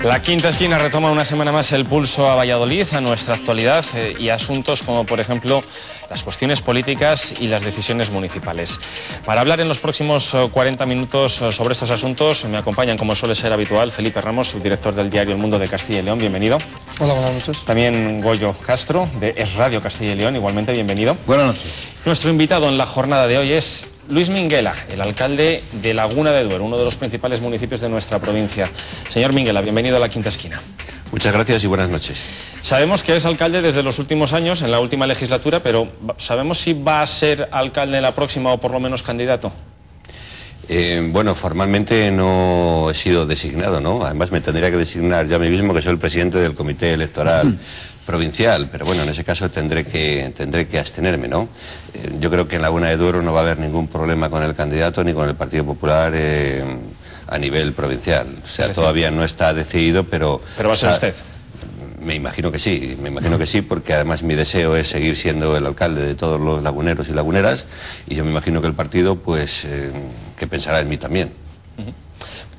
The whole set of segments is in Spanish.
La Quinta Esquina retoma una semana más el pulso a Valladolid, a nuestra actualidad y asuntos como, por ejemplo, las cuestiones políticas y las decisiones municipales. Para hablar en los próximos 40 minutos sobre estos asuntos me acompañan, como suele ser habitual, Felipe Ramos, subdirector del diario El Mundo de Castilla y León. Bienvenido. Hola, buenas noches. También Goyo Castro, de Es Radio Castilla y León. Igualmente, bienvenido. Buenas noches. Nuestro invitado en la jornada de hoy es Luis Minguela, el alcalde de Laguna de Duero, uno de los principales municipios de nuestra provincia. Señor Minguela, bienvenido a La Quinta Esquina. Muchas gracias y buenas noches. Sabemos que es alcalde desde los últimos años, en la última legislatura, pero ¿sabemos si va a ser alcalde en la próxima o por lo menos candidato? Bueno, formalmente no he sido designado, ¿no? Además me tendría que designar yo a mí mismo, que soy el presidente del comité electoral provincial, pero bueno, en ese caso tendré que abstenerme, ¿no? Yo creo que en Laguna de Duero no va a haber ningún problema con el candidato ni con el Partido Popular a nivel provincial. O sea, todavía no está decidido, pero... ¿Pero va a ser usted? Me imagino que sí, porque además mi deseo es seguir siendo el alcalde de todos los laguneros y laguneras, y yo me imagino que el partido, pues, que pensará en mí también.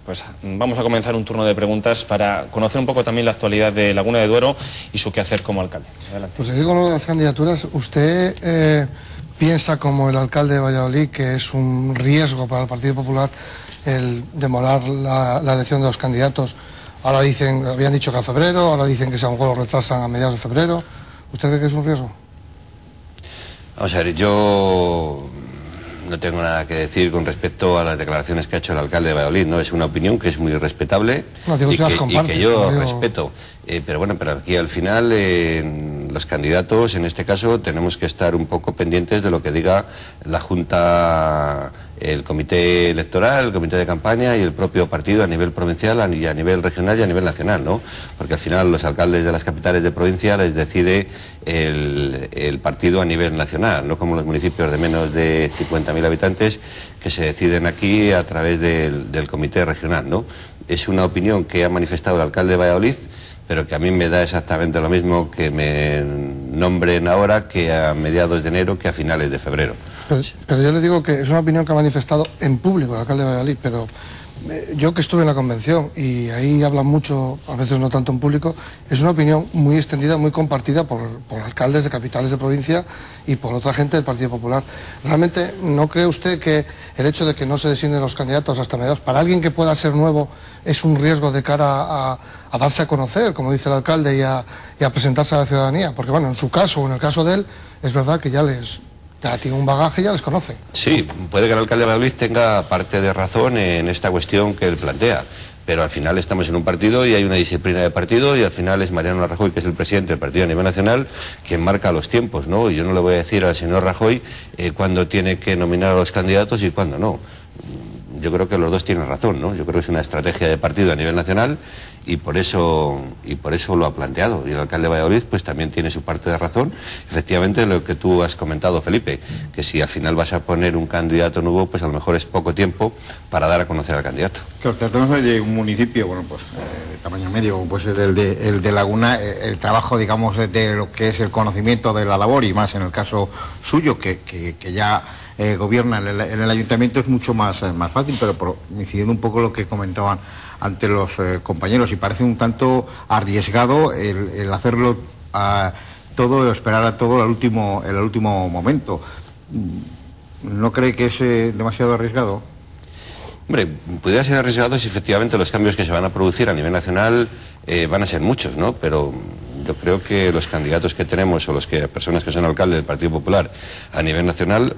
Pues vamos a comenzar un turno de preguntas para conocer un poco también la actualidad de Laguna de Duero y su quehacer como alcalde. Adelante. Pues aquí con las candidaturas, ¿usted piensa como el alcalde de Valladolid que es un riesgo para el Partido Popular el demorar la elección de los candidatos? Ahora dicen, habían dicho que a febrero, ahora dicen que si a lo mejor lo retrasan a mediados de febrero. ¿Usted cree que es un riesgo? Vamos a ver, yo no tengo nada que decir con respecto a las declaraciones que ha hecho el alcalde de Valladolid, ¿no? Es una opinión que es muy respetable y que yo respeto. Pero bueno, pero aquí al final los candidatos, en este caso, tenemos que estar un poco pendientes de lo que diga la Junta, el comité electoral, el comité de campaña y el propio partido a nivel provincial y a nivel regional y a nivel nacional, ¿no? Porque al final los alcaldes de las capitales de provincia les decide el partido a nivel nacional, no como los municipios de menos de 50.000 habitantes que se deciden aquí a través del comité regional, ¿no? Es una opinión que ha manifestado el alcalde de Valladolid, pero que a mí me da exactamente lo mismo que me nombren ahora que a mediados de enero que a finales de febrero. Pero yo le digo que es una opinión que ha manifestado en público el alcalde de Valladolid, pero yo que estuve en la convención y ahí hablan mucho, a veces no tanto en público, es una opinión muy extendida, muy compartida por alcaldes de capitales de provincia y por otra gente del Partido Popular. ¿Realmente no cree usted que el hecho de que no se designen los candidatos hasta mediados, para alguien que pueda ser nuevo, es un riesgo de cara a darse a conocer, como dice el alcalde, y a presentarse a la ciudadanía? Porque bueno, en su caso o en el caso de él, es verdad que ya tiene un bagaje y ya les conoce. Sí, puede que el alcalde de Valladolid tenga parte de razón en esta cuestión que él plantea, pero al final estamos en un partido y hay una disciplina de partido y al final es Mariano Rajoy, que es el presidente del partido a nivel nacional, quien marca los tiempos, ¿no? Y yo no le voy a decir al señor Rajoy cuándo tiene que nominar a los candidatos y cuándo no. Yo creo que los dos tienen razón, ¿no? Yo creo que es una estrategia de partido a nivel nacional y por eso lo ha planteado. Y el alcalde de Valladolid pues también tiene su parte de razón. Efectivamente, lo que tú has comentado, Felipe, que si al final vas a poner un candidato nuevo, pues a lo mejor es poco tiempo para dar a conocer al candidato. Claro, tratamos de un municipio, bueno, pues de tamaño medio, como puede ser el de Laguna, el trabajo, digamos, de lo que es el conocimiento de la labor y más en el caso suyo, que ya gobierna en el ayuntamiento, es mucho más fácil, pero incidiendo un poco lo que comentaban ante los compañeros, y parece un tanto arriesgado el hacerlo todo, esperar a todo el último momento. ¿No cree que es demasiado arriesgado? Hombre, podría ser arriesgado si efectivamente los cambios que se van a producir a nivel nacional van a ser muchos, ¿no? Pero yo creo que los candidatos que tenemos o personas que son alcaldes del Partido Popular a nivel nacional,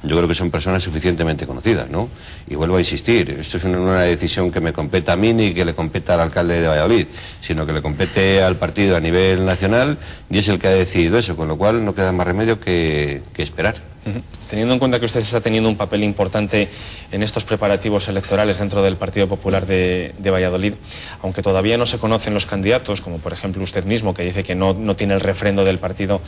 yo creo que son personas suficientemente conocidas, ¿no? Y vuelvo a insistir, esto es una decisión que me compete a mí ni que le compete al alcalde de Valladolid, sino que le compete al partido a nivel nacional y es el que ha decidido eso, con lo cual no queda más remedio que esperar. Teniendo en cuenta que usted está teniendo un papel importante en estos preparativos electorales dentro del Partido Popular de Valladolid, aunque todavía no se conocen los candidatos, como por ejemplo usted mismo, que dice que no tiene el refrendo del partido,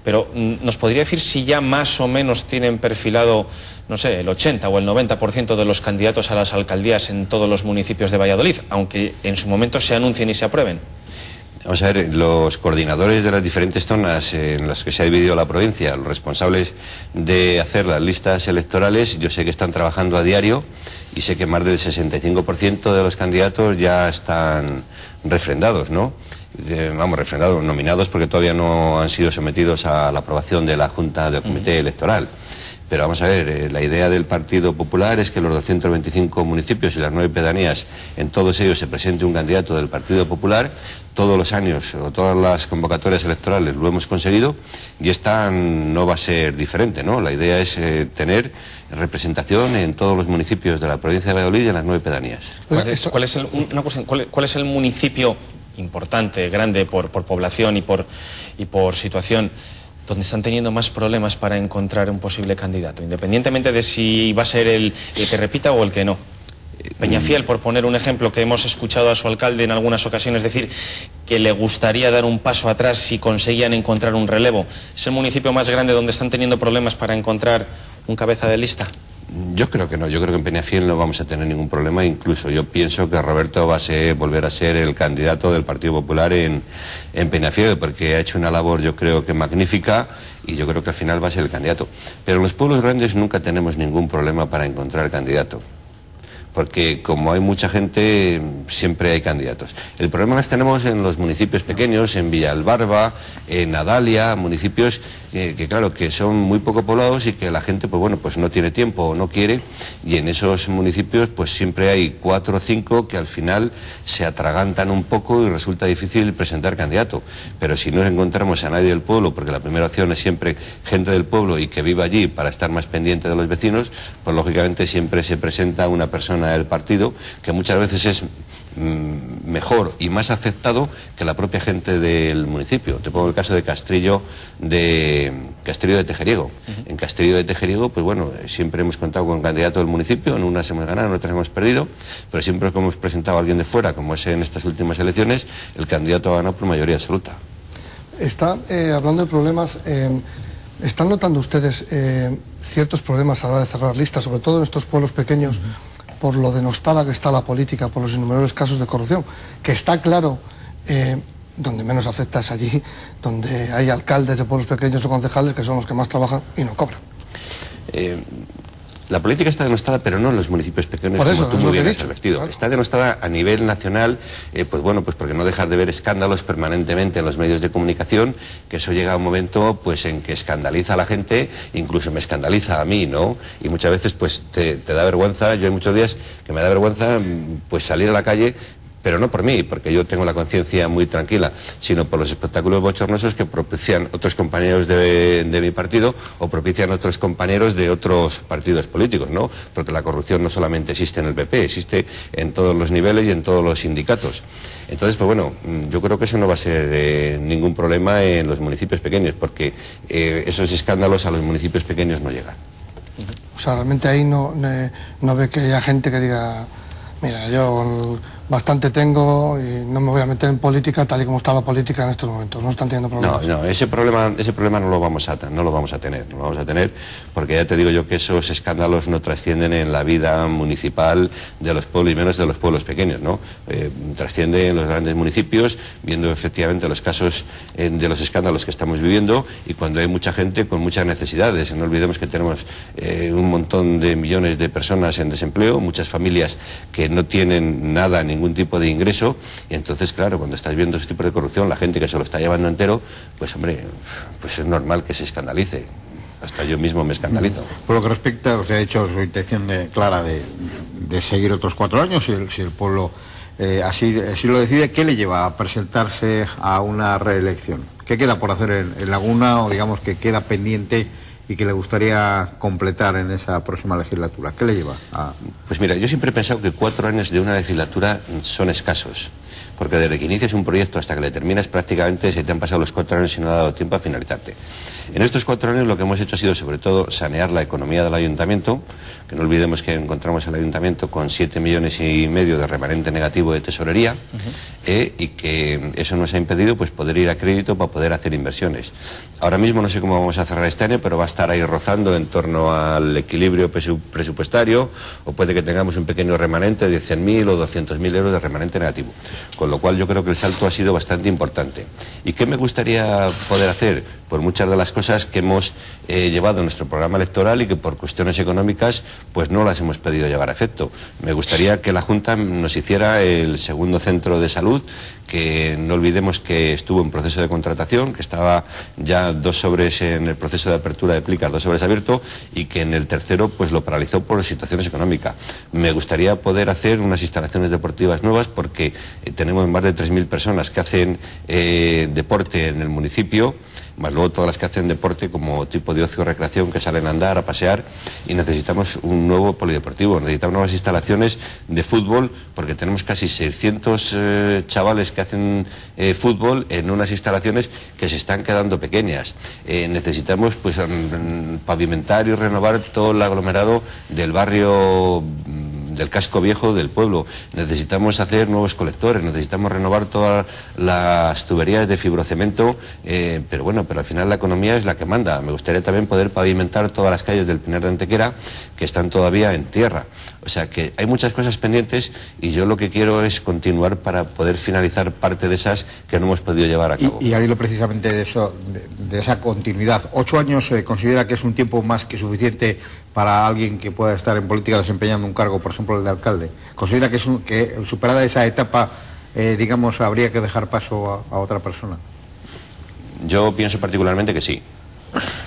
pero ¿nos podría decir si ya más o menos tienen perfilado, no sé, el 80 o el 90% de los candidatos a las alcaldías en todos los municipios de Valladolid, aunque en su momento se anuncien y se aprueben? Vamos a ver, los coordinadores de las diferentes zonas en las que se ha dividido la provincia, los responsables de hacer las listas electorales, yo sé que están trabajando a diario y sé que más del 65% de los candidatos ya están refrendados, ¿no? Refrendados, nominados, porque todavía no han sido sometidos a la aprobación de la Junta del Comité Electoral. Pero vamos a ver, la idea del Partido Popular es que los 225 municipios y las 9 pedanías, en todos ellos se presente un candidato del Partido Popular. Todos los años o todas las convocatorias electorales lo hemos conseguido y esta no va a ser diferente, ¿no? La idea es tener representación en todos los municipios de la provincia de Valladolid y en las 9 pedanías. ¿Cuál es el municipio importante, grande por población y por situación, donde están teniendo más problemas para encontrar un posible candidato, independientemente de si va a ser el que repita o el que no? Peñafiel, por poner un ejemplo, que hemos escuchado a su alcalde en algunas ocasiones decir que le gustaría dar un paso atrás si conseguían encontrar un relevo. ¿Es el municipio más grande donde están teniendo problemas para encontrar un cabeza de lista? Yo creo que no, yo creo que en Peñafiel no vamos a tener ningún problema. Incluso yo pienso que Roberto va a volver a ser el candidato del Partido Popular en Peñafiel, porque ha hecho una labor, yo creo que magnífica, y yo creo que al final va a ser el candidato. Pero en los pueblos grandes nunca tenemos ningún problema para encontrar candidato, porque como hay mucha gente, siempre hay candidatos. El problema que tenemos en los municipios pequeños, en Villalbarba, en Adalia, municipios que claro, que son muy poco poblados y que la gente, pues bueno, pues no tiene tiempo o no quiere, y en esos municipios pues siempre hay 4 o 5 que al final se atragantan un poco y resulta difícil presentar candidato. Pero si no encontramos a nadie del pueblo, porque la primera opción es siempre gente del pueblo y que viva allí para estar más pendiente de los vecinos, pues lógicamente siempre se presenta una persona del partido que muchas veces es mejor y más aceptado que la propia gente del municipio. Te pongo el caso de Castrillo de Tejeriego. En Castrillo de Tejeriego, pues bueno, siempre hemos contado con candidato del municipio, en unas hemos ganado, en otras hemos perdido, pero siempre que hemos presentado a alguien de fuera, como es en estas últimas elecciones, el candidato ha ganado por mayoría absoluta. Hablando de problemas, ¿están notando ustedes ciertos problemas a la hora de cerrar listas, sobre todo en estos pueblos pequeños, por lo denostada que está la política, por los innumerables casos de corrupción? Que está claro, donde menos afecta es allí, donde hay alcaldes de pueblos pequeños o concejales que son los que más trabajan y no cobran. La política está denostada, pero no en los municipios pequeños, como tú muy bien has advertido. Claro. Está denostada a nivel nacional, pues bueno, pues porque no dejar de ver escándalos permanentemente en los medios de comunicación, que eso llega a un momento pues en que escandaliza a la gente, incluso me escandaliza a mí, ¿no? Y muchas veces pues te da vergüenza. Yo hay muchos días que me da vergüenza pues salir a la calle, pero no por mí, porque yo tengo la conciencia muy tranquila, sino por los espectáculos bochornosos que propician otros compañeros de mi partido o propician otros compañeros de otros partidos políticos, ¿no? Porque la corrupción no solamente existe en el PP, existe en todos los niveles y en todos los sindicatos. Entonces, pues bueno, yo creo que eso no va a ser ningún problema en los municipios pequeños, porque esos escándalos a los municipios pequeños no llegan. O sea, realmente ahí no ve que haya gente que diga, mira, yo bastante tengo y no me voy a meter en política tal y como está la política en estos momentos. No están teniendo problemas. No, ese problema no lo vamos a tener, porque ya te digo yo que esos escándalos no trascienden en la vida municipal de los pueblos y menos de los pueblos pequeños, ¿no? Trasciende en los grandes municipios, viendo efectivamente los casos de los escándalos que estamos viviendo y cuando hay mucha gente con muchas necesidades. No olvidemos que tenemos un montón de millones de personas en desempleo, muchas familias que no tienen nada, ningún tipo de ingreso, y entonces claro, cuando estás viendo ese tipo de corrupción, la gente que se lo está llevando entero, pues hombre, pues es normal que se escandalice. Hasta yo mismo me escandalizo. Por lo que respecta, os ha dicho su intención clara de seguir otros 4 años, si el pueblo así lo decide. ¿Qué le lleva a presentarse a una reelección? ¿Qué queda por hacer en Laguna, o digamos que queda pendiente y que le gustaría completar en esa próxima legislatura? ¿Qué le lleva a...? Pues mira, yo siempre he pensado que 4 años de una legislatura son escasos, porque desde que inicias un proyecto hasta que le terminas prácticamente se te han pasado los 4 años y no ha dado tiempo a finalizarte. En estos 4 años lo que hemos hecho ha sido sobre todo sanear la economía del ayuntamiento, que no olvidemos que encontramos el ayuntamiento con 7,5 millones de remanente negativo de tesorería. y que eso nos ha impedido pues poder ir a crédito para poder hacer inversiones. Ahora mismo no sé cómo vamos a cerrar este año, pero va a estar ahí rozando en torno al equilibrio presupuestario, o puede que tengamos un pequeño remanente de 100.000 o 200.000 euros de remanente negativo, con lo cual yo creo que el salto ha sido bastante importante. ¿Y qué me gustaría poder hacer? Por muchas de las cosas que hemos llevado en nuestro programa electoral y que por cuestiones económicas pues no las hemos podido llevar a efecto. Me gustaría que la Junta nos hiciera el segundo centro de salud, que no olvidemos que estuvo en proceso de contratación, que estaba ya 2 sobres en el proceso de apertura de plicas, 2 sobres abiertos, y que en el tercero pues lo paralizó por situaciones económicas. Me gustaría poder hacer unas instalaciones deportivas nuevas, porque tenemos más de 3.000 personas que hacen deporte en el municipio, más luego todas las que hacen deporte como tipo de ocio o recreación, que salen a andar, a pasear, y necesitamos un nuevo polideportivo, necesitamos nuevas instalaciones de fútbol, porque tenemos casi 600 chavales que hacen fútbol en unas instalaciones que se están quedando pequeñas. Necesitamos pues pavimentar y renovar todo el aglomerado del barrio del casco viejo del pueblo. Necesitamos hacer nuevos colectores, necesitamos renovar todas las tuberías de fibrocemento, pero bueno, pero al final la economía es la que manda. Me gustaría también poder pavimentar todas las calles del Pinar de Antequera, que están todavía en tierra. O sea que hay muchas cosas pendientes, y yo lo que quiero es continuar para poder finalizar parte de esas que no hemos podido llevar a cabo. Y al hilo precisamente de eso, de esa continuidad, 8 años considera que es un tiempo más que suficiente para alguien que pueda estar en política desempeñando un cargo, por ejemplo el de alcalde. ¿Considera que superada esa etapa, digamos, habría que dejar paso a otra persona? Yo pienso particularmente que sí.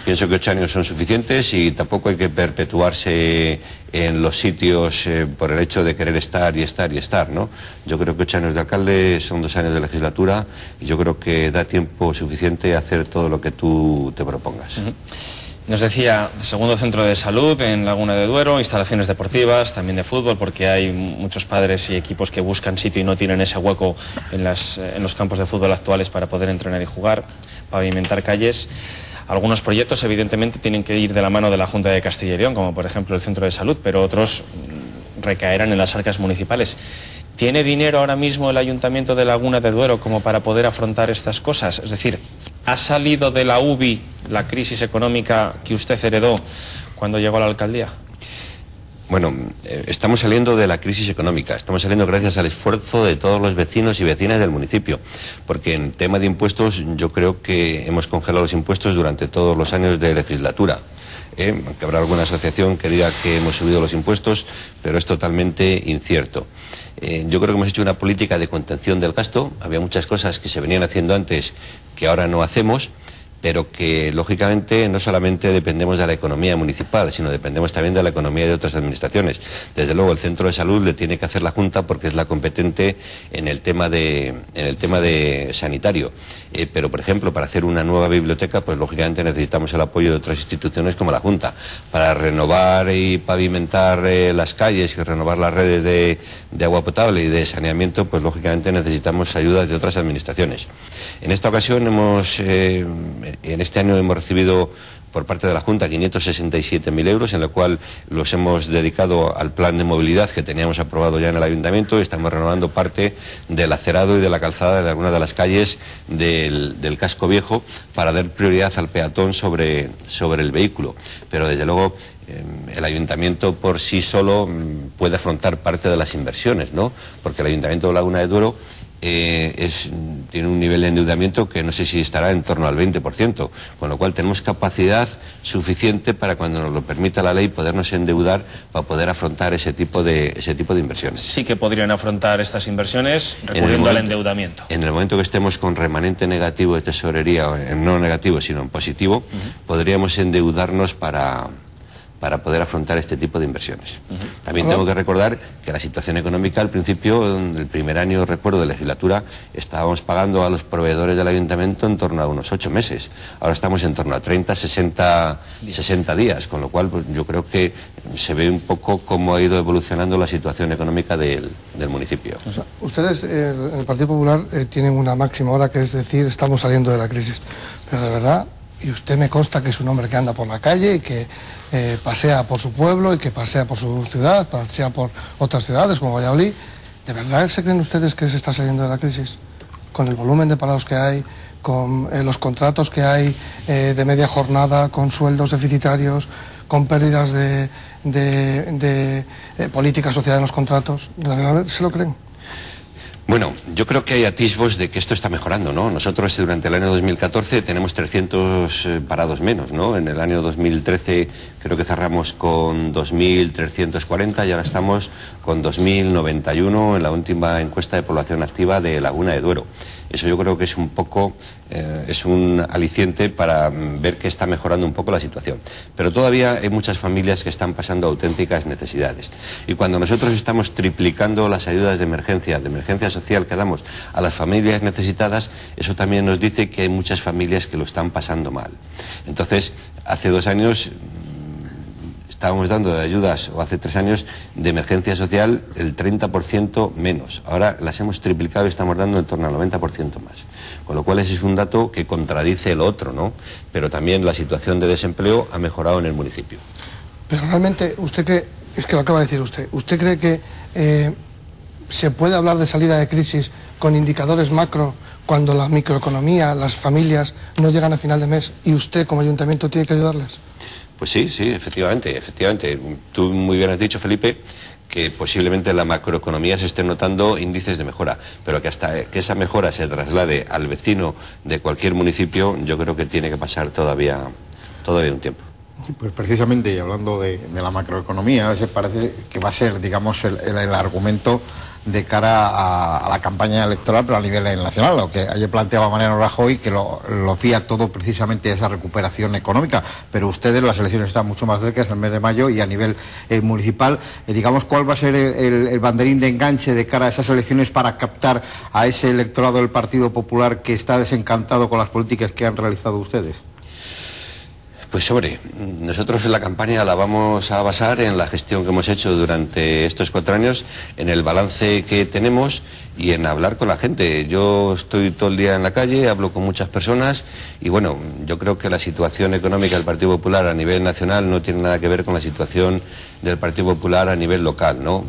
Pienso que 8 años son suficientes, y tampoco hay que perpetuarse en los sitios por el hecho de querer estar y estar y estar, ¿no? Yo creo que 8 años de alcalde son 2 años de legislatura, y yo creo que da tiempo suficiente a hacer todo lo que tú te propongas. Nos decía, segundo centro de salud en Laguna de Duero, instalaciones deportivas, también de fútbol, porque hay muchos padres y equipos que buscan sitio y no tienen ese hueco en los campos de fútbol actuales para poder entrenar y jugar, pavimentar calles. Algunos proyectos evidentemente tienen que ir de la mano de la Junta de Castilla y León, como por ejemplo el centro de salud, pero otros recaerán en las arcas municipales. ¿Tiene dinero ahora mismo el Ayuntamiento de Laguna de Duero como para poder afrontar estas cosas? Es decir, ¿ha salido de la UBI la crisis económica que usted heredó cuando llegó a la alcaldía? Bueno, estamos saliendo de la crisis económica, estamos saliendo gracias al esfuerzo de todos los vecinos y vecinas del municipio, porque en tema de impuestos yo creo que hemos congelado los impuestos durante todos los años de legislatura. Aunque habrá alguna asociación que diga que hemos subido los impuestos, pero es totalmente incierto. Yo creo que hemos hecho una política de contención del gasto. Había muchas cosas que se venían haciendo antes que ahora no hacemos, pero que lógicamente no solamente dependemos de la economía municipal, sino dependemos también de la economía de otras administraciones. Desde luego el centro de salud le tiene que hacer la Junta, porque es la competente en el tema de sanitario. Pero por ejemplo, para hacer una nueva biblioteca, pues lógicamente necesitamos el apoyo de otras instituciones como la Junta. Para renovar y pavimentar las calles y renovar las redes de agua potable y de saneamiento, pues lógicamente necesitamos ayudas de otras administraciones. En esta ocasión en este año hemos recibido por parte de la Junta 567.000 euros, en lo cual los hemos dedicado al plan de movilidad que teníamos aprobado ya en el Ayuntamiento, y estamos renovando parte del acerado y de la calzada de algunas de las calles del casco viejo, para dar prioridad al peatón sobre el vehículo. Pero desde luego el Ayuntamiento por sí solo puede afrontar parte de las inversiones, ¿no? Porque el Ayuntamiento de Laguna de Duero tiene un nivel de endeudamiento que no sé si estará en torno al 20%, con lo cual tenemos capacidad suficiente para, cuando nos lo permita la ley, podernos endeudar para poder afrontar ese tipo de inversiones. Sí que podrían afrontar estas inversiones recurriendo al endeudamiento. En el momento que estemos con remanente negativo de tesorería, no negativo sino en positivo, podríamos endeudarnos para poder afrontar este tipo de inversiones. También tengo que recordar que la situación económica, al principio, el primer año, recuerdo, de legislatura, estábamos pagando a los proveedores del Ayuntamiento en torno a unos 8 meses. Ahora estamos en torno a 30, 60 días, con lo cual pues, yo creo que se ve un poco cómo ha ido evolucionando la situación económica del municipio. O sea, ustedes, en el Partido Popular, tienen una máxima ahora, que es decir, estamos saliendo de la crisis. Pero de verdad, y usted me consta que es un hombre que anda por la calle y que pasea por su pueblo y que pasea por su ciudad, pasea por otras ciudades como Valladolid, ¿De verdad se creen ustedes que se está saliendo de la crisis? Con el volumen de parados que hay, con los contratos que hay de media jornada, con sueldos deficitarios, con pérdidas de política social en los contratos. ¿De verdad se lo creen? Bueno, yo creo que hay atisbos de que esto está mejorando, ¿no? Nosotros durante el año 2014 tenemos 300 parados menos, ¿no? En el año 2013 creo que cerramos con 2.340 y ahora estamos con 2.091 en la última encuesta de población activa de Laguna de Duero. Eso yo creo que es un poco, es un aliciente para ver que está mejorando un poco la situación. Pero todavía hay muchas familias que están pasando auténticas necesidades. Y cuando nosotros estamos triplicando las ayudas de emergencia social que damos a las familias necesitadas, eso también nos dice que hay muchas familias que lo están pasando mal. Entonces, hace 2 años estábamos dando de ayudas, o hace 3 años, de emergencia social el 30% menos. Ahora las hemos triplicado y estamos dando en torno al 90% más. Con lo cual ese es un dato que contradice el otro, ¿no? Pero también la situación de desempleo ha mejorado en el municipio. Pero realmente, ¿usted cree, es que lo acaba de decir usted cree que se puede hablar de salida de crisis con indicadores macro cuando la microeconomía, las familias no llegan a final de mes y usted como ayuntamiento tiene que ayudarles? Pues sí, efectivamente. Tú muy bien has dicho, Felipe, que posiblemente en la macroeconomía se estén notando índices de mejora, pero que hasta que esa mejora se traslade al vecino de cualquier municipio, yo creo que tiene que pasar todavía un tiempo. Pues precisamente, y hablando de la macroeconomía, se parece que va a ser, digamos, el argumento de cara a la campaña electoral, pero a nivel nacional, lo que ayer planteaba Mariano Rajoy, que lo fía todo precisamente a esa recuperación económica, pero ustedes, las elecciones están mucho más cerca, es el mes de mayo, y a nivel municipal, digamos, ¿cuál va a ser el banderín de enganche de cara a esas elecciones para captar a ese electorado del Partido Popular que está desencantado con las políticas que han realizado ustedes? Pues hombre, nosotros la campaña la vamos a basar en la gestión que hemos hecho durante estos 4 años, en el balance que tenemos y en hablar con la gente. Yo estoy todo el día en la calle, hablo con muchas personas y bueno, yo creo que la situación económica del Partido Popular a nivel nacional no tiene nada que ver con la situación del Partido Popular a nivel local, ¿no?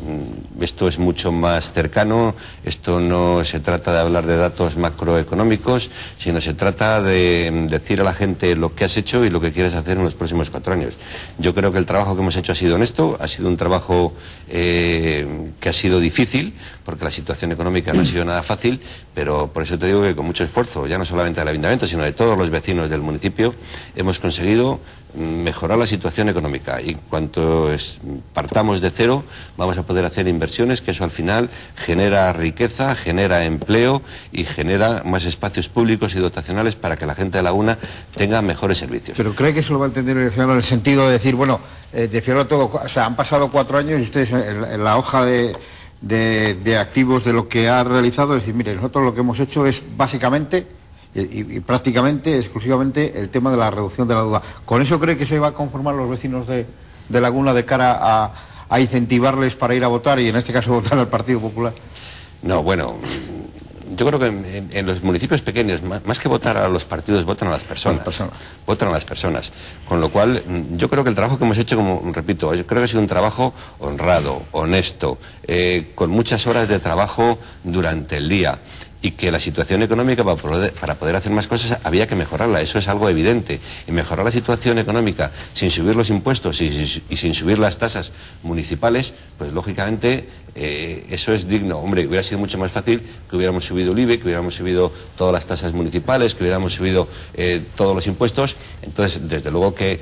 Esto es mucho más cercano, esto no se trata de hablar de datos macroeconómicos, sino se trata de decir a la gente lo que has hecho y lo que quieres hacer en los próximos 4 años. Yo creo que el trabajo que hemos hecho ha sido honesto, ha sido un trabajo que ha sido difícil, porque la situación económica no ha sido nada fácil, pero por eso te digo que con mucho esfuerzo, ya no solamente del ayuntamiento, sino de todos los vecinos del municipio, hemos conseguido mejorar la situación económica y cuanto partamos de cero vamos a poder hacer inversiones, que eso al final genera riqueza, genera empleo y genera más espacios públicos y dotacionales para que la gente de Laguna tenga mejores servicios. ¿Pero cree que eso lo va a entender el ciudadano en el sentido de decir, bueno, de fiarlo todo, o sea, han pasado 4 años y ustedes en la hoja de activos de lo que ha realizado, es decir, mire, nosotros lo que hemos hecho es básicamente y prácticamente, exclusivamente, el tema de la reducción de la deuda? ¿Con eso cree que se va a conformar los vecinos de Laguna de cara a incentivarles para ir a votar y en este caso votar al Partido Popular? No, bueno, yo creo que en los municipios pequeños, más que votar a los partidos, votan a las personas. Votan a las personas. Con lo cual, yo creo que el trabajo que hemos hecho, como repito, yo creo que ha sido un trabajo honrado, honesto, con muchas horas de trabajo durante el día. Y que la situación económica para poder hacer más cosas había que mejorarla, eso es algo evidente. Y mejorar la situación económica sin subir los impuestos y sin subir las tasas municipales, pues lógicamente eso es digno. Hombre, hubiera sido mucho más fácil que hubiéramos subido el IBE, que hubiéramos subido todas las tasas municipales, que hubiéramos subido todos los impuestos. Entonces, desde luego que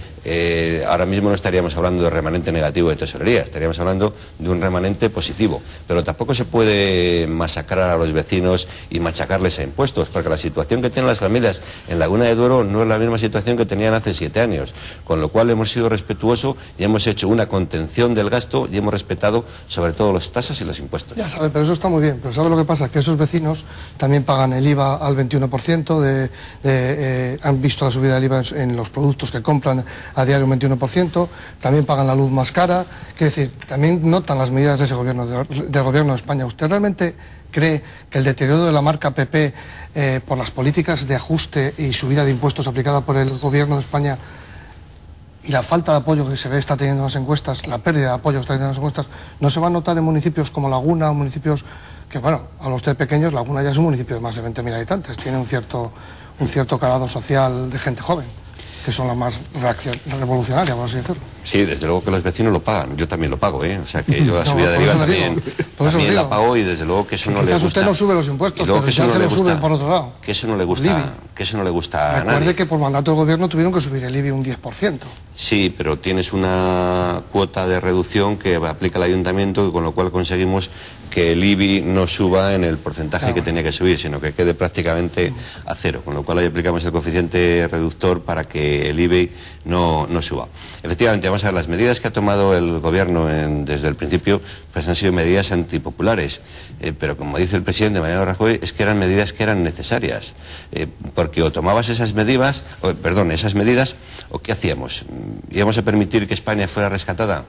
ahora mismo no estaríamos hablando de remanente negativo de tesorería, estaríamos hablando de un remanente positivo. Pero tampoco se puede masacrar a los vecinos y machacarles a impuestos, porque la situación que tienen las familias en Laguna de Duero no es la misma situación que tenían hace 7 años, con lo cual hemos sido respetuosos y hemos hecho una contención del gasto y hemos respetado sobre todo las tasas y los impuestos. Ya sabe, pero eso está muy bien, pero ¿sabe lo que pasa? Que esos vecinos también pagan el IVA al 21%, han visto la subida del IVA en los productos que compran a diario un 21%, también pagan la luz más cara, es decir, también notan las medidas de ese gobierno, del gobierno de España. ¿Usted realmente cree que el deterioro de la marca PP por las políticas de ajuste y subida de impuestos aplicada por el gobierno de España y la falta de apoyo que se ve está teniendo en las encuestas, la pérdida de apoyo que está teniendo en las encuestas, no se va a notar en municipios como Laguna, municipios que, bueno, a los pequeños, Laguna ya es un municipio de más de 20.000 habitantes, tiene un cierto calado social de gente joven, que son las más revolucionarias, por así decirlo. Sí, desde luego que los vecinos lo pagan, yo también lo pago, ¿eh? O sea que yo la subida de IVA también la pago, y desde luego que eso no le gusta. Usted no sube los impuestos, pero ya se lo suben por otro lado. Que eso no le gusta, a nadie. Recuerde que por mandato del gobierno tuvieron que subir el IBI un 10%. Sí, pero tienes una cuota de reducción que aplica el ayuntamiento, y con lo cual conseguimos que el IBI no suba en el porcentaje que tenía que subir, sino que quede prácticamente a cero, con lo cual ahí aplicamos el coeficiente reductor para que el IBI no suba. Efectivamente, vamos a ver, las medidas que ha tomado el gobierno desde el principio pues han sido medidas antipopulares, pero como dice el presidente Mariano Rajoy, es que eran medidas que eran necesarias, porque o tomabas esas medidas, o ¿qué hacíamos? ¿Íbamos a permitir que España fuera rescatada?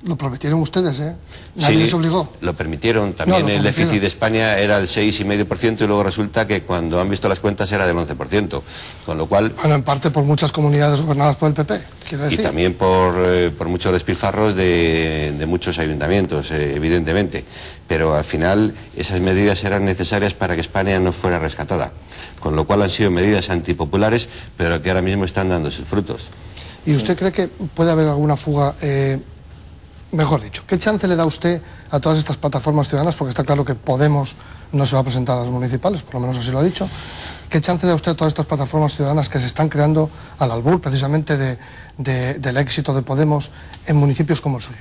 Lo prometieron ustedes, ¿eh? Nadie les obligó. Lo permitieron. También el déficit de España era el 6,5% y luego resulta que cuando han visto las cuentas era del 11%. Con lo cual... Bueno, en parte por muchas comunidades gobernadas por el PP, quiero decir. Y también por muchos despilfarros de muchos ayuntamientos, evidentemente. Pero al final esas medidas eran necesarias para que España no fuera rescatada. Con lo cual han sido medidas antipopulares, pero que ahora mismo están dando sus frutos. ¿Y usted cree que puede haber alguna fuga... Mejor dicho, ¿qué chance le da usted a todas estas plataformas ciudadanas? Porque está claro que Podemos no se va a presentar a las municipales, por lo menos así lo ha dicho. ¿Qué chance le da usted a todas estas plataformas ciudadanas que se están creando al albur precisamente del éxito de Podemos en municipios como el suyo?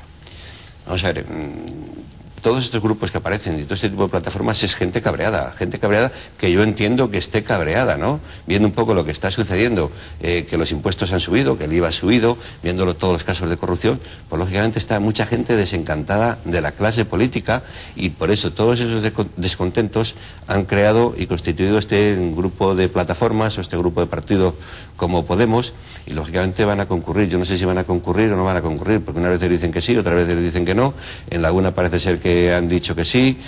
Vamos a ver, todos estos grupos que aparecen y todo este tipo de plataformas es gente cabreada que yo entiendo que esté cabreada, ¿no? Viendo un poco lo que está sucediendo, que los impuestos han subido, que el IVA ha subido, viendo todos los casos de corrupción, pues lógicamente está mucha gente desencantada de la clase política, y por eso todos esos descontentos han creado y constituido este grupo de plataformas o este grupo de partidos como Podemos, y lógicamente van a concurrir. Yo no sé si van a concurrir o no van a concurrir, porque una vez les dicen que sí, otra vez les dicen que no. En Laguna parece ser que han dicho que sí.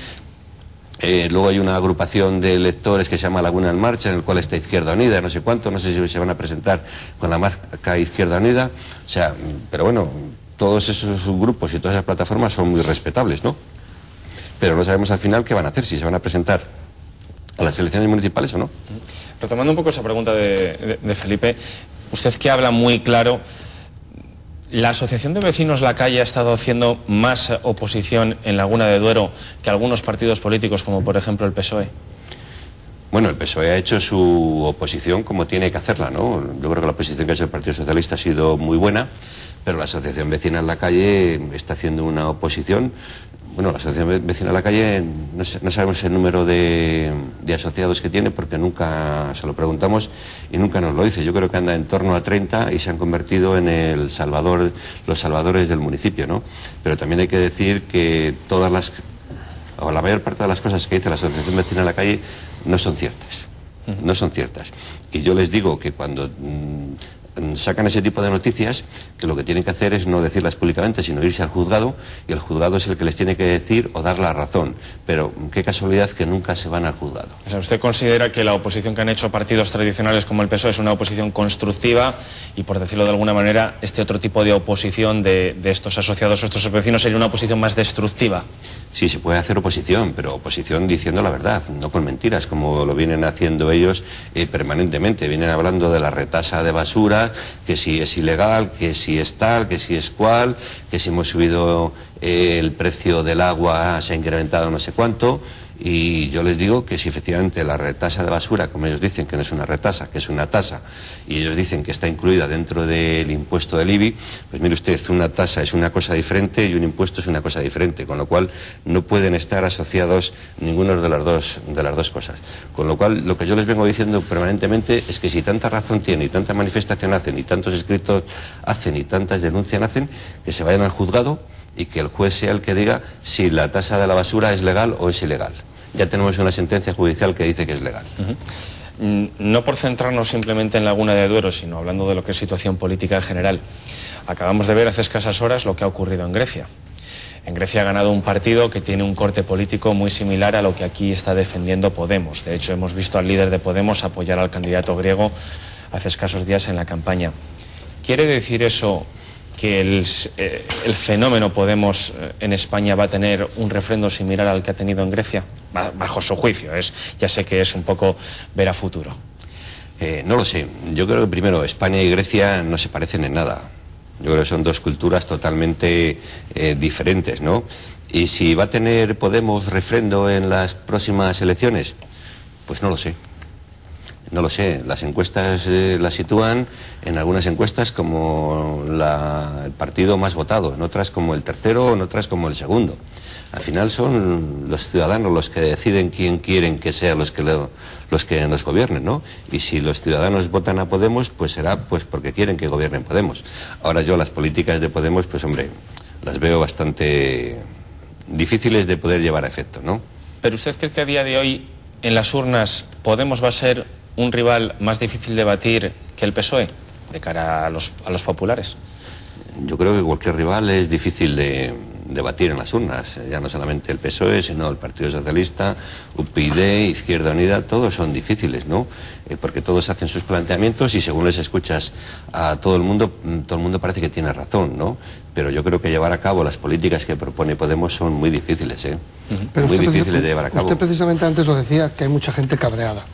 Luego hay una agrupación de electores que se llama Laguna en Marcha, en el cual está Izquierda Unida, no sé cuánto, no sé si se van a presentar con la marca Izquierda Unida. O sea, pero bueno, todos esos grupos y todas esas plataformas son muy respetables, ¿no? Pero no sabemos al final qué van a hacer, si se van a presentar a las elecciones municipales o no. Retomando un poco esa pregunta de Felipe, usted que habla muy claro, ¿la Asociación de Vecinos La Calle ha estado haciendo más oposición en Laguna de Duero que algunos partidos políticos, como por ejemplo el PSOE? Bueno, el PSOE ha hecho su oposición como tiene que hacerla, ¿no? Yo creo que la oposición que ha hecho el Partido Socialista ha sido muy buena, pero la Asociación Vecinal La Calle está haciendo una oposición. Bueno, la Asociación Vecinal La Calle, no sabemos el número de asociados que tiene, porque nunca se lo preguntamos y nunca nos lo dice. Yo creo que anda en torno a 30 y se han convertido en los salvadores del municipio, ¿no? Pero también hay que decir que la mayor parte de las cosas que dice la Asociación Vecinal La Calle no son ciertas. No son ciertas. Y yo les digo que cuando sacan ese tipo de noticias, que lo que tienen que hacer es no decirlas públicamente, sino irse al juzgado, y el juzgado es el que les tiene que decir o dar la razón. Pero qué casualidad que nunca se van al juzgado. O sea, ¿usted considera que la oposición que han hecho partidos tradicionales como el PSOE es una oposición constructiva, y, por decirlo de alguna manera, este otro tipo de oposición de estos asociados o estos vecinos sería una oposición más destructiva? Sí, se puede hacer oposición, pero oposición diciendo la verdad, no con mentiras, como lo vienen haciendo ellos permanentemente. Vienen hablando de la retasa de basura, que si es ilegal, que si es tal, que si es cual, que si hemos subido el precio del agua, se ha incrementado no sé cuánto. Y yo les digo que si efectivamente la retasa de basura, como ellos dicen que no es una retasa, que es una tasa, y ellos dicen que está incluida dentro del impuesto del IBI, pues mire usted, una tasa es una cosa diferente y un impuesto es una cosa diferente, con lo cual no pueden estar asociados ninguno de las dos cosas. Con lo cual, lo que yo les vengo diciendo permanentemente es que si tanta razón tienen y tanta manifestación hacen y tantos escritos hacen y tantas denuncias hacen, que se vayan al juzgado y que el juez sea el que diga si la tasa de la basura es legal o es ilegal. Ya tenemos una sentencia judicial que dice que es legal. No por centrarnos simplemente en Laguna de Duero, sino hablando de lo que es situación política en general. Acabamos de ver hace escasas horas lo que ha ocurrido en Grecia. En Grecia ha ganado un partido que tiene un corte político muy similar a lo que aquí está defendiendo Podemos. De hecho, hemos visto al líder de Podemos apoyar al candidato griego hace escasos días en la campaña. ¿quiere decir eso que el fenómeno Podemos en España va a tener un refrendo similar al que ha tenido en Grecia? Bajo su juicio, ya sé que es un poco ver a futuro. No lo sé. Yo creo que primero España y Grecia no se parecen en nada. Yo creo que son dos culturas totalmente diferentes, ¿no? Y si va a tener Podemos refrendo en las próximas elecciones, pues no lo sé. No lo sé. Las encuestas las sitúan en algunas encuestas como el partido más votado, en otras como el tercero, en otras como el segundo. Al final son los ciudadanos los que deciden quién quieren que sean los que nos gobiernen, ¿no? Y si los ciudadanos votan a Podemos, pues será pues porque quieren que gobiernen Podemos. Ahora yo las políticas de Podemos, pues hombre, las veo bastante difíciles de poder llevar a efecto, ¿no? ¿Pero usted cree que a día de hoy en las urnas Podemos va a ser un rival más difícil de batir que el PSOE de cara a los populares? Yo creo que cualquier rival es difícil de batir en las urnas, ya no solamente el PSOE, sino el Partido Socialista, UPyD, Izquierda Unida, todos son difíciles, ¿no? Porque todos hacen sus planteamientos y según les escuchas a todo el mundo parece que tiene razón, ¿no? Pero yo creo que llevar a cabo las políticas que propone Podemos son muy difíciles, Pero muy difíciles de llevar a cabo. Usted precisamente antes lo decía, que hay mucha gente cabreada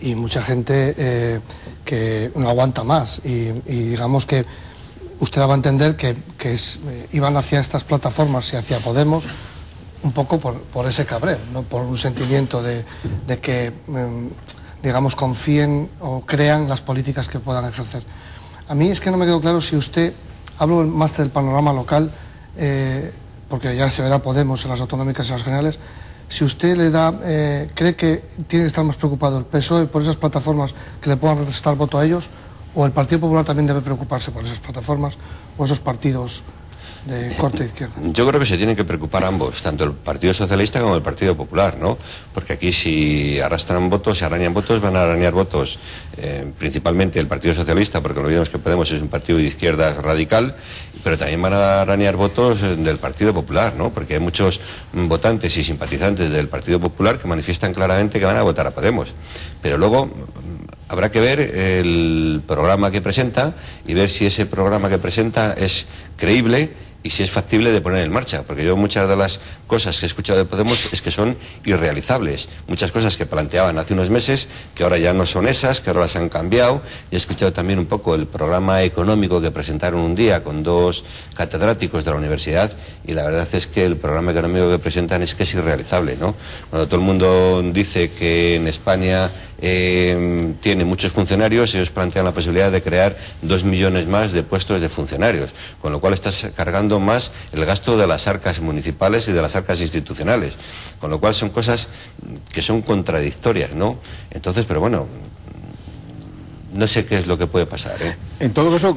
y mucha gente que no aguanta más y digamos que usted daba a entender que iban hacia estas plataformas y hacia Podemos un poco por ese cabreo, no por un sentimiento de que, digamos, confíen o crean las políticas que puedan ejercer. A mí es que no me quedó claro si usted, hablo más del panorama local, porque ya se verá Podemos en las autonómicas y en las generales, si usted cree que tiene que estar más preocupado el PSOE por esas plataformas que le puedan restar voto a ellos, o el Partido Popular también debe preocuparse por esas plataformas o esos partidos de corte izquierda. Yo creo que se tienen que preocupar ambos, tanto el Partido Socialista como el Partido Popular, ¿no? Porque aquí si arrastran votos, si arañan votos, van a arañar votos principalmente el Partido Socialista, porque no olvidemos que Podemos es un partido de izquierdas radical, pero también van a arañar votos del Partido Popular, ¿no? Porque hay muchos votantes y simpatizantes del Partido Popular que manifiestan claramente que van a votar a Podemos. Pero luego habrá que ver el programa que presenta y ver si ese programa que presenta es creíble y si es factible de poner en marcha, porque yo muchas de las cosas que he escuchado de Podemos es que son irrealizables, muchas cosas que planteaban hace unos meses que ahora ya no son esas, que ahora las han cambiado, y he escuchado también un poco el programa económico que presentaron un día con dos catedráticos de la universidad y la verdad es que el programa económico que presentan es que es irrealizable, ¿no? Cuando todo el mundo dice que en España tiene muchos funcionarios, ellos plantean la posibilidad de crear 2 millones más de puestos de funcionarios, con lo cual estás cargando más el gasto de las arcas municipales y de las arcas institucionales, con lo cual son cosas que son contradictorias, ¿no? Entonces, pero bueno, no sé qué es lo que puede pasar, En todo caso,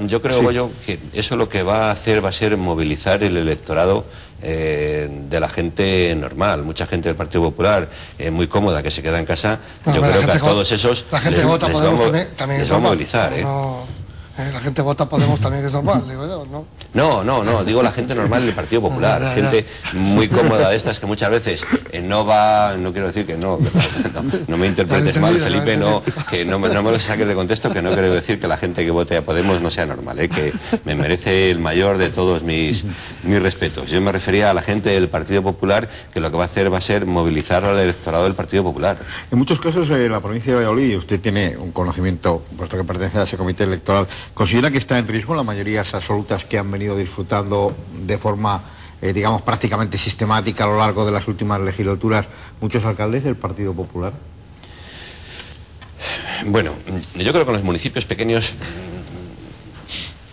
yo creo, Goyo, que eso lo que va a hacer va a ser movilizar el electorado de la gente normal, mucha gente del Partido Popular muy cómoda que se queda en casa. Yo creo que a todos esos la gente vota Podemos también les va a movilizar, la gente vota Podemos también, que es normal, digo yo, ¿no? No, digo la gente normal del Partido Popular, gente muy cómoda de estas que muchas veces no quiero decir que no me interpretes mal, Felipe, que no me lo saques de contexto, que no quiero decir que la gente que vote a Podemos no sea normal, que me merece el mayor de todos mis respetos. Yo me refería a la gente del Partido Popular, que lo que va a hacer va a ser movilizar al electorado del Partido Popular. En muchos casos en la provincia de Valladolid, usted tiene un conocimiento, puesto que pertenece a ese comité electoral, ¿considera que está en riesgo las mayorías absolutas que han venido disfrutando de forma, digamos, prácticamente sistemática a lo largo de las últimas legislaturas muchos alcaldes del Partido Popular? Bueno, yo creo que en los municipios pequeños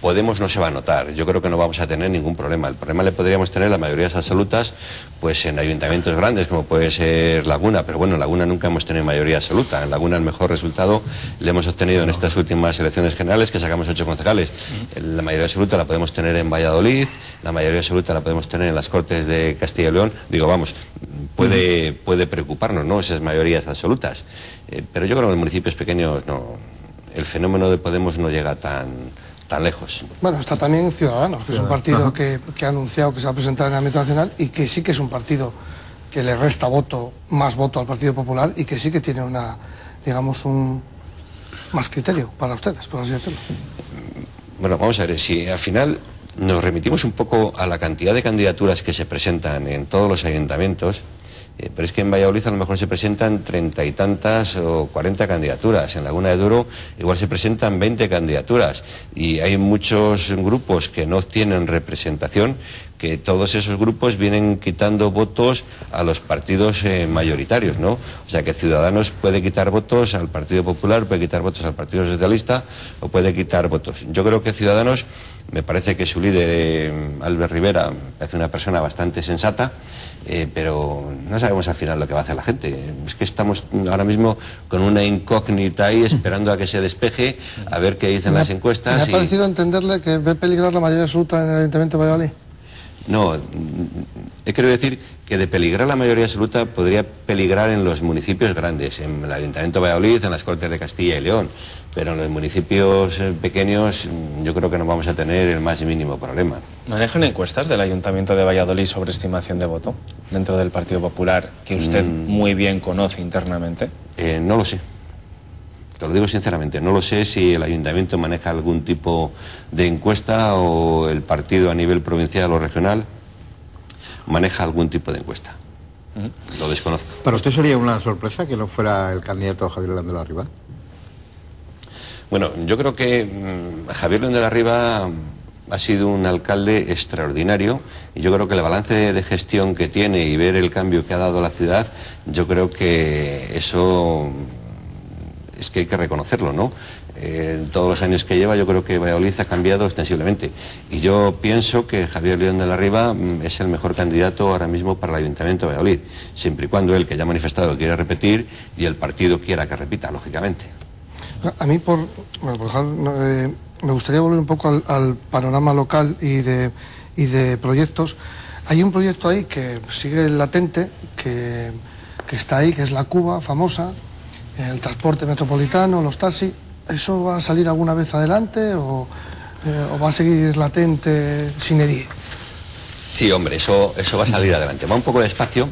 Podemos no se va a notar. Yo creo que no vamos a tener ningún problema. El problema le podríamos tener las mayorías absolutas pues en ayuntamientos grandes como puede ser Laguna, pero bueno, en Laguna nunca hemos tenido mayoría absoluta. En Laguna el mejor resultado le hemos obtenido en estas últimas elecciones generales, que sacamos 8 concejales. La mayoría absoluta la podemos tener en Valladolid, la mayoría absoluta la podemos tener en las Cortes de Castilla y León. Digo, vamos, puede preocuparnos, ¿no?, esas mayorías absolutas. Pero yo creo que en los municipios pequeños no, el fenómeno de Podemos no llega tan lejos. Bueno, está también Ciudadanos, que es un partido que ha anunciado que se va a presentar en el ámbito nacional y que sí que es un partido que le resta más voto al Partido Popular y que sí que tiene digamos, más criterio para ustedes, por así decirlo. Bueno, vamos a ver, si al final nos remitimos un poco a la cantidad de candidaturas que se presentan en todos los ayuntamientos, pero es que en Valladolid a lo mejor se presentan 30 y tantas o 40 candidaturas. En Laguna de Duero igual se presentan 20 candidaturas. Y hay muchos grupos que no tienen representación, que todos esos grupos vienen quitando votos a los partidos mayoritarios, ¿no? O sea que Ciudadanos puede quitar votos al Partido Popular, puede quitar votos al Partido Socialista o puede quitar votos. Yo creo que Ciudadanos, me parece que su líder, Albert Rivera, me parece una persona bastante sensata, pero no sabemos al final lo que va a hacer la gente. Es que estamos ahora mismo con una incógnita ahí esperando a que se despeje, a ver qué dicen las encuestas. ¿Me ha parecido entenderle que ve peligrar la mayoría absoluta en el Ayuntamiento de Valladolid? No, he querido decir que de peligrar la mayoría absoluta podría peligrar en los municipios grandes, en el Ayuntamiento de Valladolid, en las Cortes de Castilla y León, pero en los municipios pequeños yo creo que no vamos a tener el más mínimo problema. ¿Manejan encuestas del Ayuntamiento de Valladolid sobre estimación de voto dentro del Partido Popular que usted muy bien conoce internamente? No lo sé. Te lo digo sinceramente, no lo sé si el ayuntamiento maneja algún tipo de encuesta o el partido a nivel provincial o regional maneja algún tipo de encuesta. Lo desconozco. ¿Para usted sería una sorpresa que no fuera el candidato Javier León de la Riva? Bueno, yo creo que Javier León de la Riva ha sido un alcalde extraordinario y yo creo que el balance de gestión que tiene y ver el cambio que ha dado a la ciudad, yo creo que eso es que hay que reconocerlo, ¿no? Todos los años que lleva yo creo que Valladolid ha cambiado extensivamente y yo pienso que Javier León de la Riva es el mejor candidato ahora mismo para el Ayuntamiento de Valladolid, siempre y cuando él, que ya ha manifestado que quiere repetir, y el partido quiera que repita, lógicamente. A mí, me gustaría volver un poco al panorama local y de proyectos. Hay un proyecto ahí que sigue latente, que está ahí, que es la Cuba famosa, el transporte metropolitano, los taxis. ¿Eso va a salir alguna vez adelante o va a seguir latente sin edie? Sí, hombre, eso va a salir adelante. Va un poco despacio,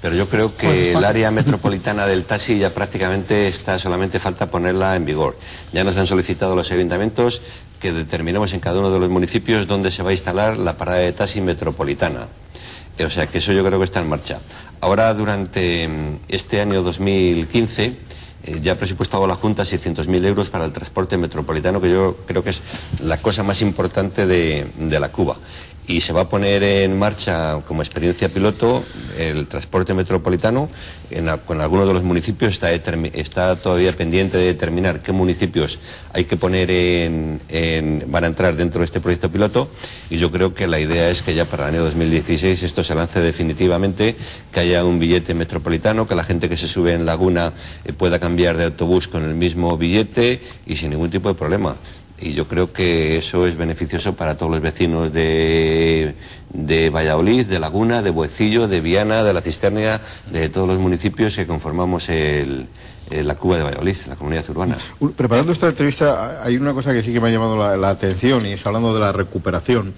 pero yo creo que el área metropolitana del taxi ya prácticamente está, solamente falta ponerla en vigor. Ya nos han solicitado los ayuntamientos que determinemos en cada uno de los municipios dónde se va a instalar la parada de taxi metropolitana. O sea que eso yo creo que está en marcha. Ahora, durante este año 2015, ya ha presupuestado la Junta 600.000 euros para el transporte metropolitano, que yo creo que es la cosa más importante de la Cuba. Y se va a poner en marcha como experiencia piloto el transporte metropolitano con algunos de los municipios. Está todavía pendiente de determinar qué municipios hay que poner van a entrar dentro de este proyecto piloto, y yo creo que la idea es que ya para el año 2016 esto se lance definitivamente, que haya un billete metropolitano, que la gente que se sube en Laguna pueda cambiar de autobús con el mismo billete y sin ningún tipo de problema. Y yo creo que eso es beneficioso para todos los vecinos de Valladolid, de Laguna, de Boecillo, de Viana, de La Cisterna, de todos los municipios que conformamos la Cuba de Valladolid, la comunidad urbana. Preparando esta entrevista hay una cosa que sí que me ha llamado la atención, y es hablando de la recuperación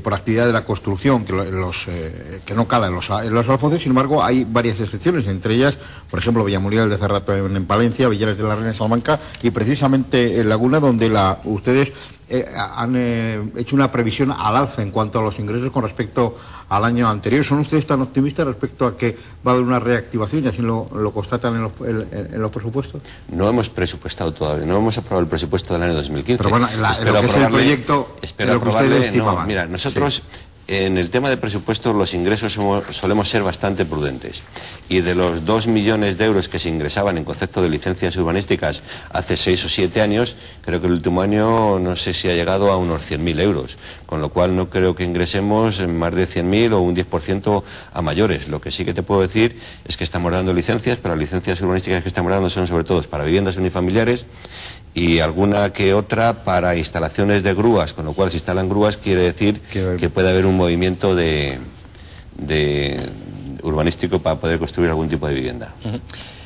por actividad de la construcción, que no cala en los alfoces. Sin embargo, hay varias excepciones, entre ellas, por ejemplo, Villamuriel de Cerrato en Palencia, Villares de la Reina en Salamanca y precisamente en Laguna, donde ustedes han hecho una previsión al alza en cuanto a los ingresos con respecto al año anterior. ¿Son ustedes tan optimistas respecto a que va a haber una reactivación y así lo constatan en los presupuestos? No hemos presupuestado todavía, no hemos aprobado el presupuesto del año 2015. Pero bueno, lo que es el proyecto, espero aprobarle. No, mira, nosotros... Sí. En el tema de presupuestos los ingresos solemos ser bastante prudentes, y de los 2 millones de euros que se ingresaban en concepto de licencias urbanísticas hace 6 o 7 años, creo que el último año no sé si ha llegado a unos 100.000 euros, con lo cual no creo que ingresemos más de 100.000 o un 10% a mayores. Lo que sí que te puedo decir es que estamos dando licencias, pero las licencias urbanísticas que estamos dando son sobre todo para viviendas unifamiliares y alguna que otra para instalaciones de grúas, con lo cual si instalan grúas quiere decir que puede haber un movimiento de urbanístico para poder construir algún tipo de vivienda.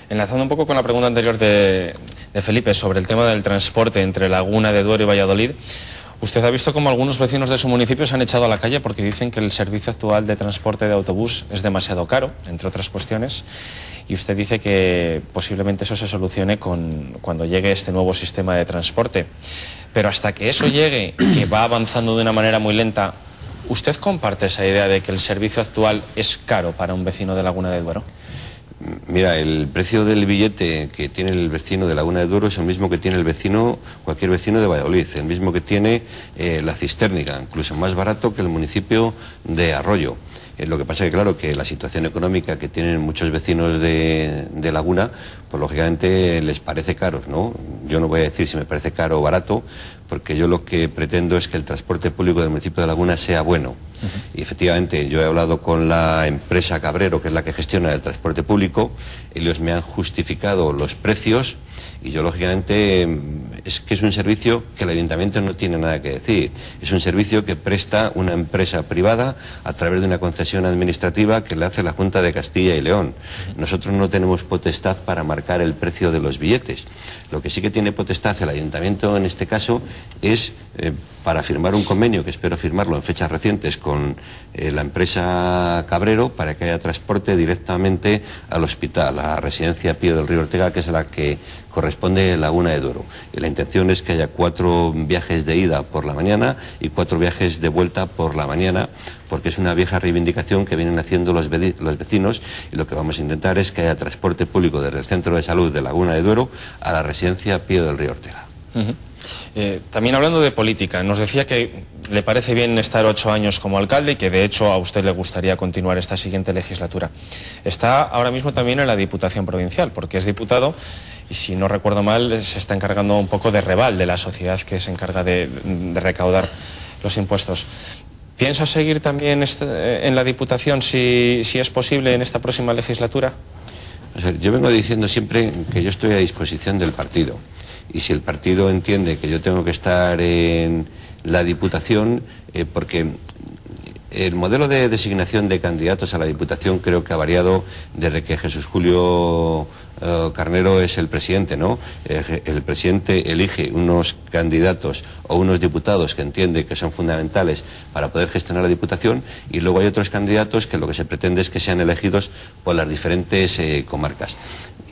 Enlazando un poco con la pregunta anterior de Felipe sobre el tema del transporte entre Laguna de Duero y Valladolid, usted ha visto cómo algunos vecinos de su municipio se han echado a la calle porque dicen que el servicio actual de transporte de autobús es demasiado caro, entre otras cuestiones, y usted dice que posiblemente eso se solucione cuando llegue este nuevo sistema de transporte. pero hasta que eso llegue, que va avanzando de una manera muy lenta, ¿usted comparte esa idea de que el servicio actual es caro para un vecino de Laguna de Duero? Mira, el precio del billete que tiene el vecino de Laguna de Duero es el mismo que tiene cualquier vecino de Valladolid, el mismo que tiene la Cistérnica, incluso más barato que el municipio de Arroyo. Lo que pasa es que, claro, que la situación económica que tienen muchos vecinos de Laguna, pues lógicamente les parece caro, ¿no? Yo no voy a decir si me parece caro o barato, porque yo lo que pretendo es que el transporte público del municipio de Laguna sea bueno. Y efectivamente, yo he hablado con la empresa Cabrero, que es la que gestiona el transporte público, ellos me han justificado los precios. Y yo, lógicamente, es que es un servicio que el ayuntamiento no tiene nada que decir. Es un servicio que presta una empresa privada a través de una concesión administrativa que le hace la Junta de Castilla y León. Nosotros no tenemos potestad para marcar el precio de los billetes. Lo que sí que tiene potestad el ayuntamiento en este caso es para firmar un convenio, que espero firmarlo en fechas recientes, con la empresa Cabrero, para que haya transporte directamente al hospital, a la residencia Pío del Río Ortega, que es la que corresponde a Laguna de Duero. Y la intención es que haya 4 viajes de ida por la mañana y 4 viajes de vuelta por la mañana, porque es una vieja reivindicación que vienen haciendo los vecinos, y lo que vamos a intentar es que haya transporte público desde el Centro de Salud de Laguna de Duero a la residencia Pío del Río Ortega. También hablando de política, nos decía que le parece bien estar 8 años como alcalde y que de hecho a usted le gustaría continuar esta siguiente legislatura. Está ahora mismo también en la Diputación Provincial, porque es diputado y, si no recuerdo mal, se está encargando un poco de Reval, de la sociedad que se encarga de recaudar los impuestos. ¿Piensa seguir también en la Diputación si es posible en esta próxima legislatura? O sea, yo vengo diciendo siempre que yo estoy a disposición del partido. Y si el partido entiende que yo tengo que estar en la Diputación, porque el modelo de designación de candidatos a la Diputación creo que ha variado desde que Jesús Julio Carnero es el presidente, ¿no? El presidente elige unos candidatos o unos diputados que entiende que son fundamentales para poder gestionar la Diputación, y luego hay otros candidatos que lo que se pretende es que sean elegidos por las diferentes comarcas.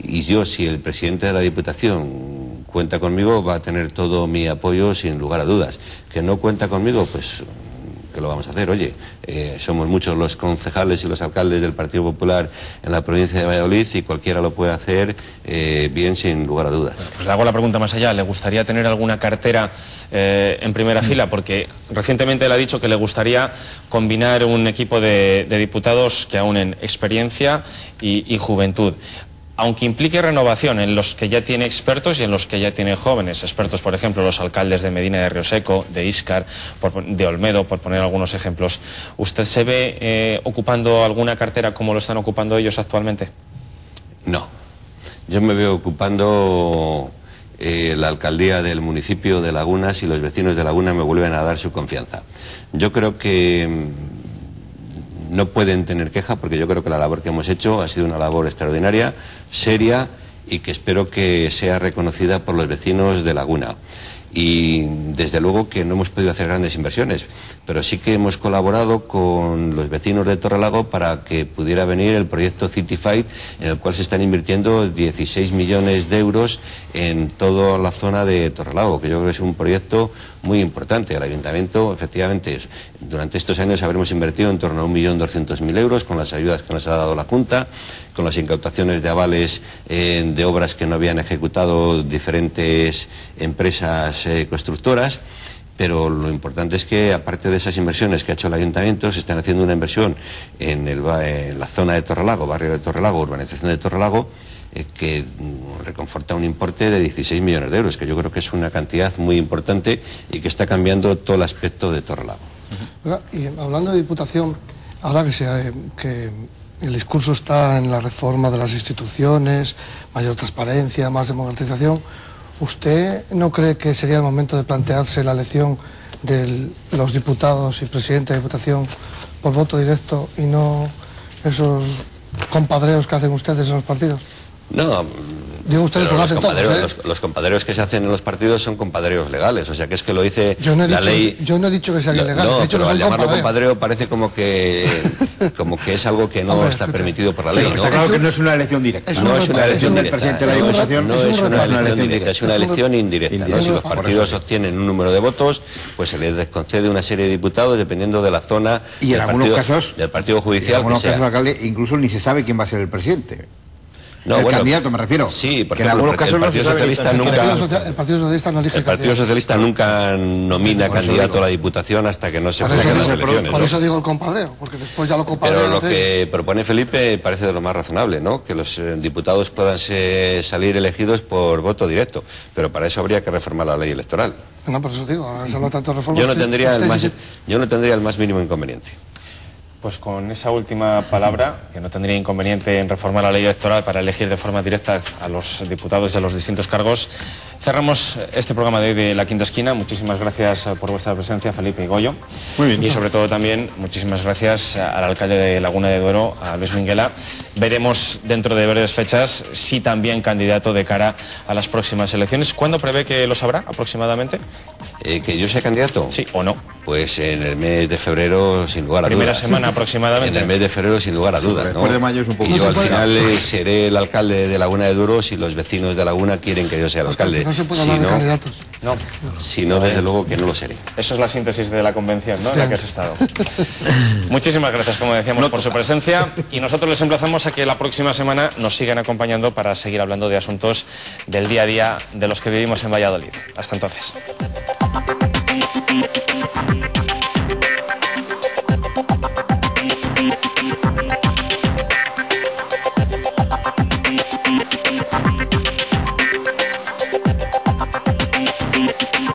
Y yo, si el presidente de la Diputación cuenta conmigo, va a tener todo mi apoyo sin lugar a dudas. Que no cuenta conmigo, pues que lo vamos a hacer. Oye, somos muchos los concejales y los alcaldes del Partido Popular en la provincia de Valladolid, y cualquiera lo puede hacer bien, sin lugar a dudas. Pues le hago la pregunta más allá. ¿Le gustaría tener alguna cartera en primera fila? Porque recientemente le ha dicho que le gustaría combinar un equipo de diputados que aunen experiencia y juventud, aunque implique renovación en los que ya tiene expertos y en los que ya tiene jóvenes expertos. Por ejemplo, los alcaldes de Medina de Rioseco, de Íscar, de Olmedo, por poner algunos ejemplos. ¿Usted se ve ocupando alguna cartera como lo están ocupando ellos actualmente? No. Yo me veo ocupando la alcaldía del municipio de Laguna si los vecinos de Laguna me vuelven a dar su confianza. Yo creo que no pueden tener queja, porque yo creo que la labor que hemos hecho ha sido una labor extraordinaria, seria, y que espero que sea reconocida por los vecinos de Laguna. Y desde luego que no hemos podido hacer grandes inversiones, pero sí que hemos colaborado con los vecinos de Torrelago para que pudiera venir el proyecto CityFight, en el cual se están invirtiendo 16 millones de euros en toda la zona de Torrelago, que yo creo que es un proyecto muy importante. El ayuntamiento, efectivamente, durante estos años habremos invertido en torno a 1.200.000 euros con las ayudas que nos ha dado la Junta, con las incautaciones de avales de obras que no habían ejecutado diferentes empresas constructoras. Pero lo importante es que, aparte de esas inversiones que ha hecho el ayuntamiento, se están haciendo una inversión en la zona de Torrelago, barrio de Torrelago, urbanización de Torrelago, que reconforta un importe de 16 millones de euros, que yo creo que es una cantidad muy importante y que está cambiando todo el aspecto de Torrelago. Y hablando de Diputación, ahora que el discurso está en la reforma de las instituciones, mayor transparencia, más democratización, ¿usted no cree que sería el momento de plantearse la elección de los diputados y presidente de Diputación por voto directo y no esos compadreos que hacen ustedes en los partidos? No, Digo ustedes que lo hacen todos, los compaderos que se hacen en los partidos son compaderos legales, o sea que es que lo dice la ley. Yo no he dicho que sea ilegal, no, he dicho pero que al llamarlo compadreo parece como que es algo que no está permitido por la ley, ¿no? Está claro que no es una elección directa. No es una elección directa. No es una elección directa, es una elección indirecta, ¿no? Si los partidos obtienen un número de votos, pues se les concede una serie de diputados dependiendo de la zona y en algunos casos del partido judicial. En algunos casos, alcalde, incluso ni se sabe quién va a ser el presidente. No, el candidato, me refiero. Sí, porque en algunos casos el Partido Socialista nunca. El Partido Socialista nunca nomina candidato a la Diputación hasta que no se produzcan las elecciones. Por eso digo el compadreo, porque después ya lo compadreo. Pero lo que propone Felipe parece de lo más razonable, ¿no? Que los diputados puedan salir elegidos por voto directo, pero para eso habría que reformar la ley electoral. No, por eso digo, solo tanto reformas. Yo no tendría el más mínimo inconveniente. Pues con esa última palabra, que no tendría inconveniente en reformar la ley electoral para elegir de forma directa a los diputados y a los distintos cargos, cerramos este programa de hoy de La Quinta Esquina. Muchísimas gracias por vuestra presencia, Felipe y Goyo. Muy bien. Y sobre todo también muchísimas gracias al alcalde de Laguna de Duero, a Luis Minguela. Veremos dentro de breves fechas si también candidato de cara a las próximas elecciones. ¿Cuándo prevé que lo sabrá aproximadamente? ¿Que yo sea candidato? Sí, o no. Pues en el mes de febrero, sin lugar a dudas. Primera semana aproximadamente. En el mes de febrero, sin lugar a dudas, ¿no? Después de mayo es un poco... Y yo al final seré el alcalde de Laguna de Duero si los vecinos de Laguna quieren que yo sea el alcalde. No se puede hablar de candidatos. No. Si no, desde luego que no lo seré. Eso es la síntesis de la convención, ¿no?, en la que has estado. Muchísimas gracias, como decíamos, por su presencia. Y nosotros les emplazamos a que la próxima semana nos sigan acompañando para seguir hablando de asuntos del día a día de los que vivimos en Valladolid. Hasta entonces.